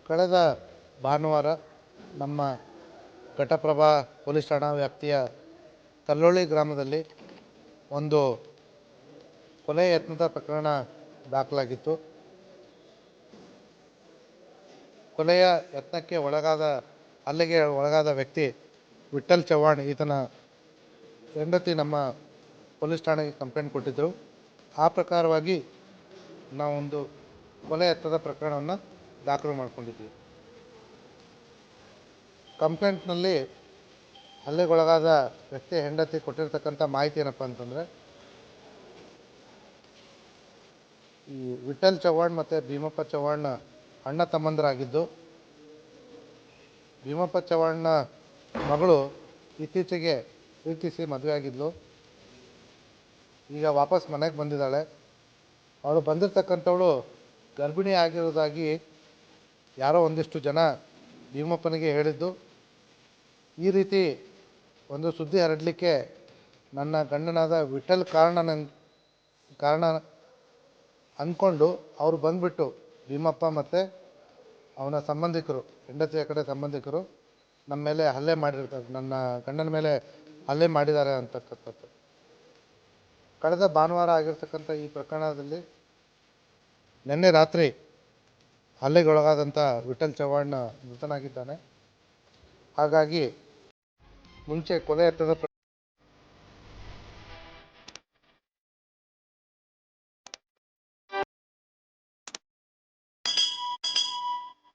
ಕಳೆದ ಭಾನುವಾರ ನಮ್ಮ ಘಟಪ್ರಭಾ ಪೊಲೀಸ್ ಠಾಣಾ ವ್ಯಾಪ್ತಿಯ ಕಲ್ಲೋಳಿ ಗ್ರಾಮದಲ್ಲಿ ಒಂದು ಕೊಲೆ ಯತ್ನದ ಪ್ರಕರಣ ದಾಖಲಾಗಿತ್ತು. ಕೊಲೆಯ ಯತ್ನಕ್ಕೆ ಹಲ್ಲೆಗೆ ಒಳಗಾದ ವ್ಯಕ್ತಿ ವಿಠ್ಠಲ್ ಚವ್ಹಾಣ್, ಈತನ ಹೆಂಡತಿ ನಮ್ಮ ಪೊಲೀಸ್ ಠಾಣೆಗೆ ಕಂಪ್ಲೇಂಟ್ ಕೊಟ್ಟಿದ್ದರು. ಆ ಪ್ರಕಾರವಾಗಿ ನಾವೊಂದು ಕೊಲೆ ಯತ್ನದ ಪ್ರಕರಣವನ್ನು ದಾಖಲು ಮಾಡಿಕೊಂಡಿದ್ವಿ. ಕಂಪ್ಲೇಂಟ್ನಲ್ಲಿ ಹಲ್ಲೆಗೊಳಗಾದ ವ್ಯಕ್ತಿ ಹೆಂಡತಿ ಕೊಟ್ಟಿರ್ತಕ್ಕಂಥ ಮಾಹಿತಿ ಏನಪ್ಪ ಅಂತಂದರೆ, ಈ ವಿಠ್ಠಲ್ ಚವ್ಹಾಣ್ ಮತ್ತು ಭೀಮಪ್ಪ ಚವ್ಹಾಣ್ ಅಣ್ಣ ತಮ್ಮಂದರಾಗಿದ್ದು, ಭೀಮಪ್ಪ ಚವ್ಹಾಣ್ನ ಮಗಳು ಇತ್ತೀಚೆಗೆ ಪ್ರೀತಿಸಿ ಮದುವೆ ಆಗಿದ್ಲು. ಈಗ ವಾಪಸ್ ಮನೆಗೆ ಬಂದಿದ್ದಾಳೆ. ಅವಳು ಬಂದಿರತಕ್ಕಂಥವಳು ಗರ್ಭಿಣಿ ಆಗಿರೋದಾಗಿ ಯಾರೋ ಒಂದಿಷ್ಟು ಜನ ಭೀಮಪ್ಪನಿಗೆ ಹೇಳಿದ್ದು. ಈ ರೀತಿ ಒಂದು ಸುದ್ದಿ ಹರಡಲಿಕ್ಕೆ ನನ್ನ ಗಂಡನಾದ ವಿಠ್ಠಲ್ ಕಾರಣ ಅಂದ್ಕೊಂಡು ಅವರು ಬಂದುಬಿಟ್ಟು ಭೀಮಪ್ಪ ಮತ್ತು ಅವನ ಸಂಬಂಧಿಕರು, ಹೆಂಡತಿಯ ಕಡೆ ಸಂಬಂಧಿಕರು ನಮ್ಮ ಮೇಲೆ ಹಲ್ಲೆ ಮಾಡಿರ್ತಾರೆ, ನನ್ನ ಗಂಡನ ಮೇಲೆ ಹಲ್ಲೆ ಮಾಡಿದ್ದಾರೆ ಅಂತಕ್ಕಂಥದ್ದು. ಕಳೆದ ಭಾನುವಾರ ಆಗಿರ್ತಕ್ಕಂಥ ಈ ಪ್ರಕರಣದಲ್ಲಿ ನಿನ್ನೆ ರಾತ್ರಿ ಹಲ್ಲೆಗೊಳಗಾದಂಥ ವಿಠ್ಠಲ್ ಚವ್ಹಾಣ್ ಮೃತನಾಗಿದ್ದಾನೆ. ಹಾಗಾಗಿ ಮುಂಚೆ ಕೊಲೆ ಯತ್ನದ